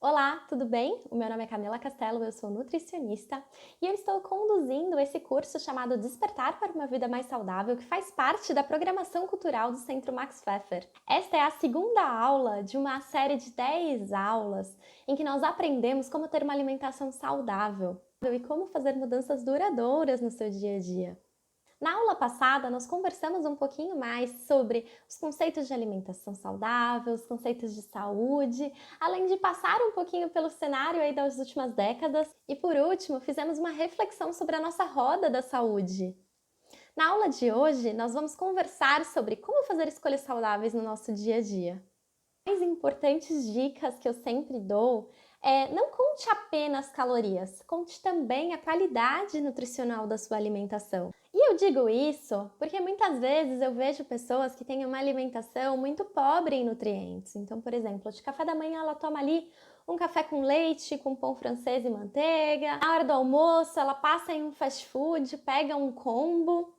Olá, tudo bem? O meu nome é Camila Castelo, eu sou nutricionista e eu estou conduzindo esse curso chamado Despertar para uma Vida Mais Saudável, que faz parte da programação cultural do Centro Max Pfeffer. Esta é a segunda aula de uma série de 10 aulas em que nós aprendemos como ter uma alimentação saudável e como fazer mudanças duradouras no seu dia a dia. Na aula passada, nós conversamos um pouquinho mais sobre os conceitos de alimentação saudável, os conceitos de saúde, além de passar um pouquinho pelo cenário aí das últimas décadas. E por último, fizemos uma reflexão sobre a nossa roda da saúde. Na aula de hoje, nós vamos conversar sobre como fazer escolhas saudáveis no nosso dia a dia. Mais importantes dicas que eu sempre dou é: não conte apenas calorias, conte também a qualidade nutricional da sua alimentação. E eu digo isso porque muitas vezes eu vejo pessoas que têm uma alimentação muito pobre em nutrientes. Então, por exemplo, de café da manhã ela toma ali um café com leite, com pão francês e manteiga. Na hora do almoço ela passa em um fast food, pega um combo,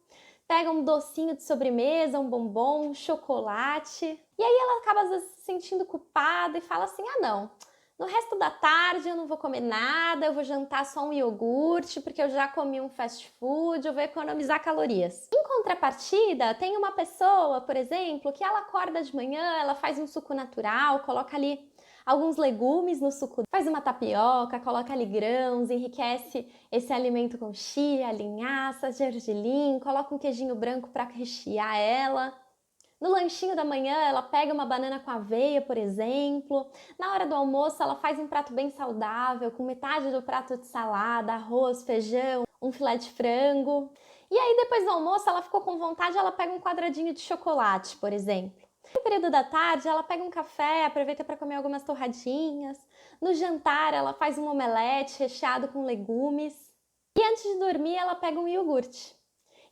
pega um docinho de sobremesa, um bombom, um chocolate. E aí ela acaba às vezes se sentindo culpada e fala assim: ah não, no resto da tarde eu não vou comer nada, eu vou jantar só um iogurte porque eu já comi um fast food, eu vou economizar calorias. Em contrapartida, tem uma pessoa, por exemplo, que ela acorda de manhã, ela faz um suco natural, coloca ali alguns legumes no suco, faz uma tapioca, coloca ali grãos, enriquece esse alimento com chia, linhaça, gergelim, coloca um queijinho branco para rechear ela. No lanchinho da manhã, ela pega uma banana com aveia, por exemplo. Na hora do almoço, ela faz um prato bem saudável, com metade do prato de salada, arroz, feijão, um filé de frango. E aí, depois do almoço, ela ficou com vontade, ela pega um quadradinho de chocolate, por exemplo. No período da tarde, ela pega um café, aproveita para comer algumas torradinhas. No jantar, ela faz um omelete recheado com legumes. E antes de dormir, ela pega um iogurte.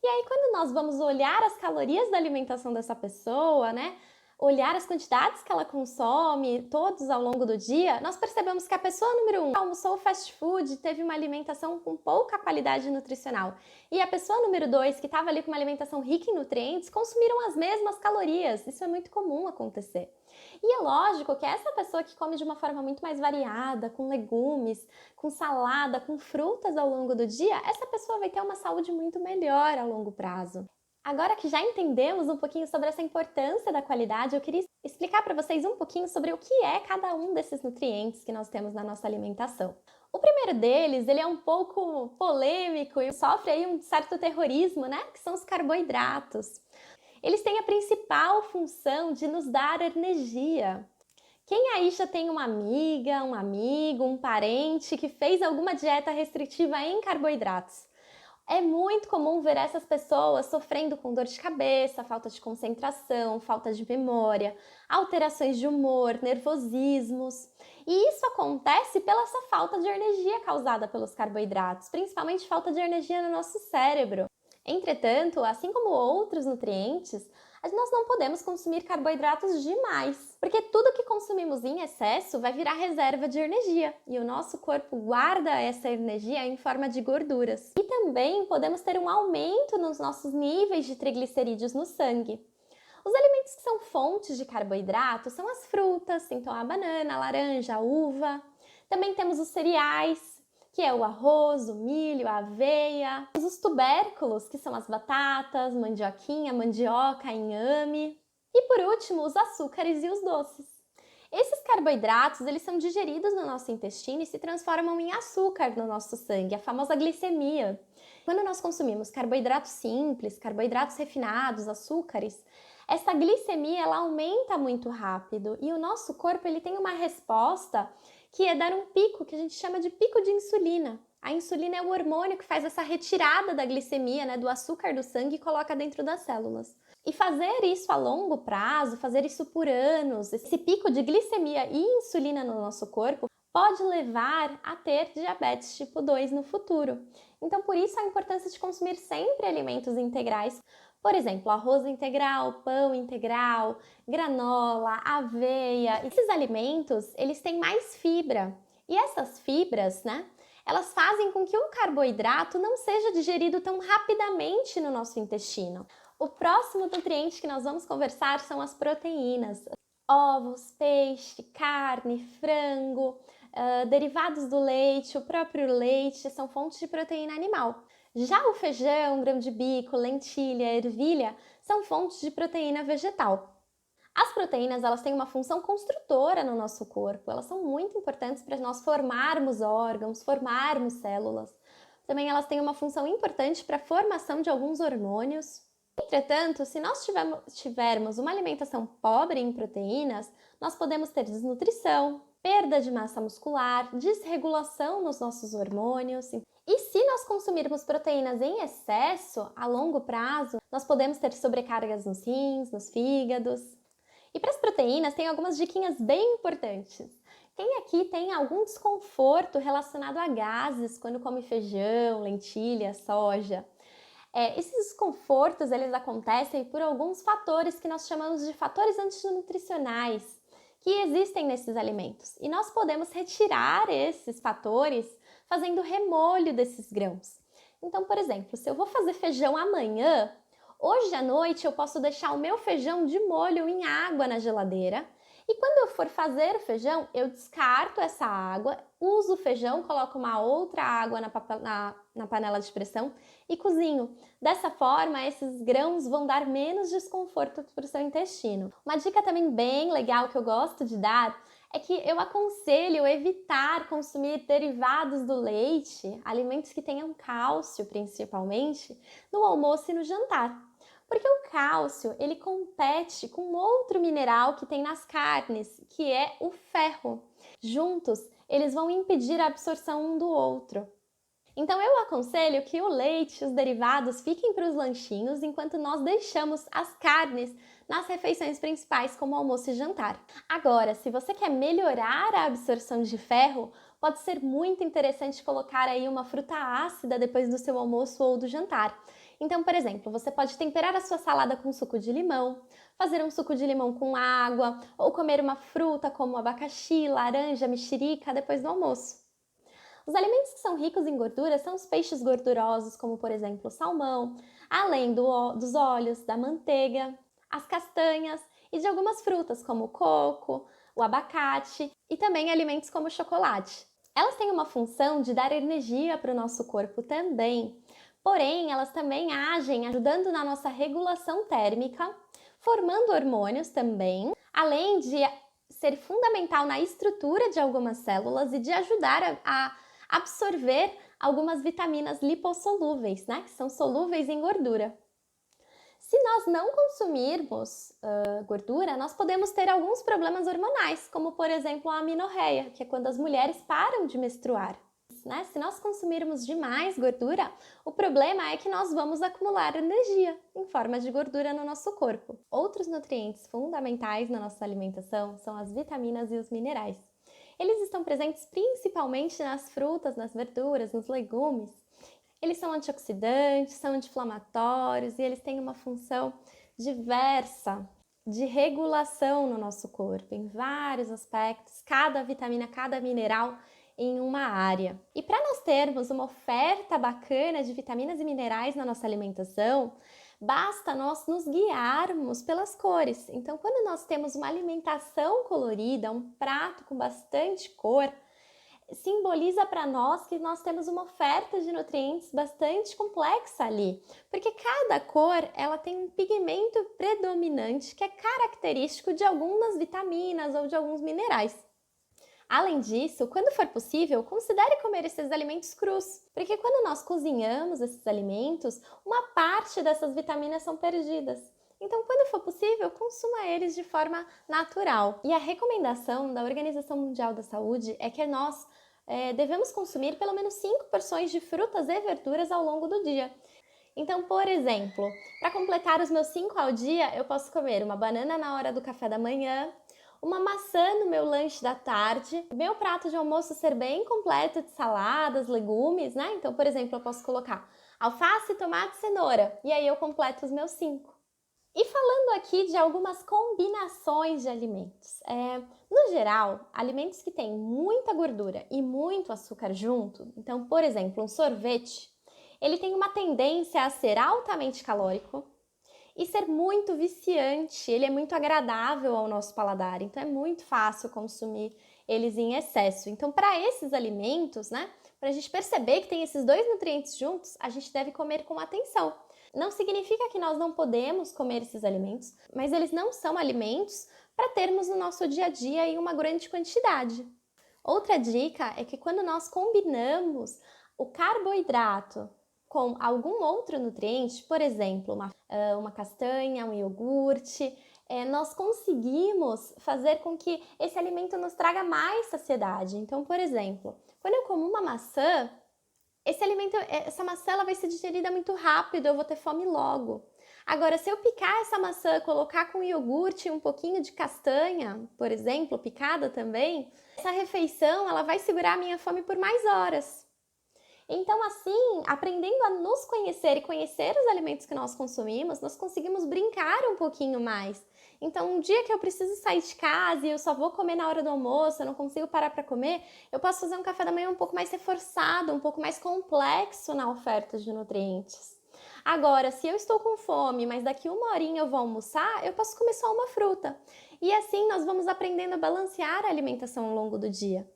E aí, quando nós vamos olhar as calorias da alimentação dessa pessoa, né? Olhar as quantidades que ela consome todos ao longo do dia, nós percebemos que a pessoa número 1 almoçou fast food, teve uma alimentação com pouca qualidade nutricional. E a pessoa número 2, que estava ali com uma alimentação rica em nutrientes, consumiram as mesmas calorias. Isso é muito comum acontecer. E é lógico que essa pessoa que come de uma forma muito mais variada, com legumes, com salada, com frutas ao longo do dia, essa pessoa vai ter uma saúde muito melhor a longo prazo. Agora que já entendemos um pouquinho sobre essa importância da qualidade, eu queria explicar para vocês um pouquinho sobre o que é cada um desses nutrientes que nós temos na nossa alimentação. O primeiro deles, ele é um pouco polêmico e sofre aí um certo terrorismo, né? Que são os carboidratos. Eles têm a principal função de nos dar energia. Quem aí já tem uma amiga, um amigo, um parente que fez alguma dieta restritiva em carboidratos? É muito comum ver essas pessoas sofrendo com dor de cabeça, falta de concentração, falta de memória, alterações de humor, nervosismos. E isso acontece pela essa falta de energia causada pelos carboidratos, principalmente falta de energia no nosso cérebro. Entretanto, assim como outros nutrientes, nós não podemos consumir carboidratos demais, porque tudo que consumimos em excesso vai virar reserva de energia e o nosso corpo guarda essa energia em forma de gorduras. E também podemos ter um aumento nos nossos níveis de triglicerídeos no sangue. Os alimentos que são fontes de carboidrato são as frutas, então a banana, a laranja, a uva. Também temos os cereais, que é o arroz, o milho, a aveia. Os tubérculos, que são as batatas, mandioquinha, mandioca, inhame. E por último, os açúcares e os doces. Esses carboidratos, eles são digeridos no nosso intestino e se transformam em açúcar no nosso sangue, a famosa glicemia. Quando nós consumimos carboidratos simples, carboidratos refinados, açúcares, essa glicemia ela aumenta muito rápido e o nosso corpo ele tem uma resposta que é dar um pico, que a gente chama de pico de insulina. A insulina é o hormônio que faz essa retirada da glicemia, né, do açúcar do sangue e coloca dentro das células. E fazer isso a longo prazo, fazer isso por anos, esse pico de glicemia e insulina no nosso corpo, pode levar a ter diabetes tipo 2 no futuro. Então, por isso a importância de consumir sempre alimentos integrais. Por exemplo, arroz integral, pão integral, granola, aveia. Esses alimentos, eles têm mais fibra. E essas fibras, né, elas fazem com que o carboidrato não seja digerido tão rapidamente no nosso intestino. O próximo nutriente que nós vamos conversar são as proteínas. Ovos, peixe, carne, frango, derivados do leite, o próprio leite são fontes de proteína animal. Já o feijão, grão de bico, lentilha, ervilha são fontes de proteína vegetal. As proteínas, elas têm uma função construtora no nosso corpo, elas são muito importantes para nós formarmos órgãos, formarmos células. Também elas têm uma função importante para a formação de alguns hormônios. Entretanto, se nós tivermos uma alimentação pobre em proteínas, nós podemos ter desnutrição, perda de massa muscular, desregulação nos nossos hormônios. E se nós consumirmos proteínas em excesso, a longo prazo, nós podemos ter sobrecargas nos rins, nos fígados. E para as proteínas, tem algumas diquinhas bem importantes. Quem aqui tem algum desconforto relacionado a gases quando come feijão, lentilha, soja? Esses desconfortos, eles acontecem por alguns fatores que nós chamamos de fatores antinutricionais que existem nesses alimentos. E nós podemos retirar esses fatores fazendo remolho desses grãos. Então, por exemplo, se eu vou fazer feijão amanhã, hoje à noite eu posso deixar o meu feijão de molho em água na geladeira e quando eu for fazer o feijão, eu descarto essa água, uso o feijão, coloco uma outra água na panela de pressão e cozinho. Dessa forma, esses grãos vão dar menos desconforto para o seu intestino. Uma dica também bem legal que eu gosto de dar é que eu aconselho evitar consumir derivados do leite, alimentos que tenham cálcio principalmente, no almoço e no jantar. Porque o cálcio, ele compete com outro mineral que tem nas carnes, que é o ferro. Juntos, eles vão impedir a absorção um do outro. Então eu aconselho que o leite e os derivados fiquem para os lanchinhos, enquanto nós deixamos as carnes nas refeições principais, como almoço e jantar. Agora, se você quer melhorar a absorção de ferro, pode ser muito interessante colocar aí uma fruta ácida depois do seu almoço ou do jantar. Então, por exemplo, você pode temperar a sua salada com suco de limão, fazer um suco de limão com água, ou comer uma fruta como abacaxi, laranja, mexerica depois do almoço. Os alimentos que são ricos em gordura são os peixes gordurosos, como por exemplo o salmão, além dos óleos, da manteiga, as castanhas e de algumas frutas como o coco, o abacate e também alimentos como o chocolate. Elas têm uma função de dar energia para o nosso corpo também, porém elas também agem ajudando na nossa regulação térmica, formando hormônios também, além de ser fundamental na estrutura de algumas células e de ajudar a absorver algumas vitaminas lipossolúveis, né, que são solúveis em gordura. Se nós não consumirmos gordura, nós podemos ter alguns problemas hormonais, como por exemplo a amenorreia, que é quando as mulheres param de menstruar. Né? Se nós consumirmos demais gordura, o problema é que nós vamos acumular energia em forma de gordura no nosso corpo. Outros nutrientes fundamentais na nossa alimentação são as vitaminas e os minerais. Eles estão presentes principalmente nas frutas, nas verduras, nos legumes. Eles são antioxidantes, são anti-inflamatórios e eles têm uma função diversa de regulação no nosso corpo, em vários aspectos, cada vitamina, cada mineral em uma área. E para nós termos uma oferta bacana de vitaminas e minerais na nossa alimentação, basta nós nos guiarmos pelas cores. Então, quando nós temos uma alimentação colorida, um prato com bastante cor, simboliza para nós que nós temos uma oferta de nutrientes bastante complexa ali, porque cada cor ela tem um pigmento predominante que é característico de algumas vitaminas ou de alguns minerais. Além disso, quando for possível, considere comer esses alimentos crus, porque quando nós cozinhamos esses alimentos, uma parte dessas vitaminas são perdidas. Então, quando for possível, consuma eles de forma natural. E a recomendação da Organização Mundial da Saúde é que nós devemos consumir pelo menos 5 porções de frutas e verduras ao longo do dia. Então, por exemplo, para completar os meus 5 ao dia, eu posso comer uma banana na hora do café da manhã, uma maçã no meu lanche da tarde, meu prato de almoço ser bem completo de saladas, legumes, né? Então, por exemplo, eu posso colocar alface, tomate, cenoura, e aí eu completo os meus 5. E falando aqui de algumas combinações de alimentos. No geral, alimentos que têm muita gordura e muito açúcar junto, então, por exemplo, um sorvete, ele tem uma tendência a ser altamente calórico e ser muito viciante, ele é muito agradável ao nosso paladar, então é muito fácil consumir eles em excesso. Então, para esses alimentos, né, para a gente perceber que tem esses dois nutrientes juntos, a gente deve comer com atenção. Não significa que nós não podemos comer esses alimentos, mas eles não são alimentos para termos no nosso dia a dia em uma grande quantidade. Outra dica é que quando nós combinamos o carboidrato com algum outro nutriente, por exemplo, uma castanha, um iogurte, nós conseguimos fazer com que esse alimento nos traga mais saciedade. Então, por exemplo, quando eu como uma maçã, essa maçã ela vai ser digerida muito rápido, eu vou ter fome logo. Agora, se eu picar essa maçã, colocar com iogurte e um pouquinho de castanha, por exemplo, picada também, essa refeição ela vai segurar a minha fome por mais horas. Então, assim, aprendendo a nos conhecer e conhecer os alimentos que nós consumimos, nós conseguimos brincar um pouquinho mais. Então, um dia que eu preciso sair de casa e eu só vou comer na hora do almoço, eu não consigo parar para comer, eu posso fazer um café da manhã um pouco mais reforçado, um pouco mais complexo na oferta de nutrientes. Agora, se eu estou com fome, mas daqui uma horinha eu vou almoçar, eu posso comer só uma fruta. E assim nós vamos aprendendo a balancear a alimentação ao longo do dia.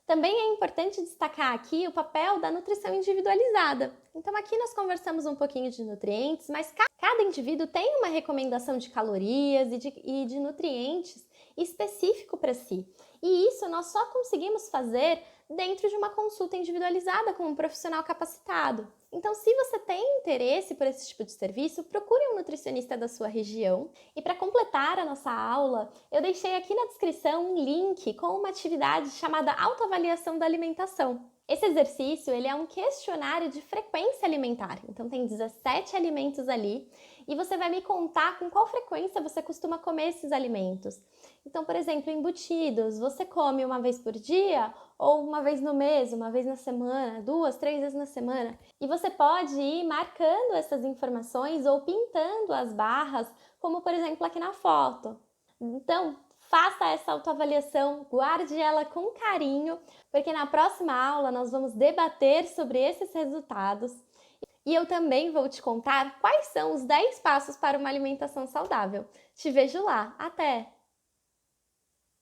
Também é importante destacar aqui o papel da nutrição individualizada. Então aqui nós conversamos um pouquinho de nutrientes, mas cada indivíduo tem uma recomendação de calorias e de nutrientes específico para si. E isso nós só conseguimos fazer dentro de uma consulta individualizada com um profissional capacitado. Então, se você tem interesse por esse tipo de serviço, procure um nutricionista da sua região. E para completar a nossa aula, eu deixei aqui na descrição um link com uma atividade chamada autoavaliação da alimentação. Esse exercício ele é um questionário de frequência alimentar, então tem 17 alimentos ali e você vai me contar com qual frequência você costuma comer esses alimentos. Então, por exemplo, embutidos, você come uma vez por dia ou uma vez no mês, uma vez na semana, 2, 3 vezes na semana. E você pode ir marcando essas informações ou pintando as barras, como por exemplo aqui na foto. Então, faça essa autoavaliação, guarde ela com carinho, porque na próxima aula nós vamos debater sobre esses resultados e eu também vou te contar quais são os 10 passos para uma alimentação saudável. Te vejo lá, até!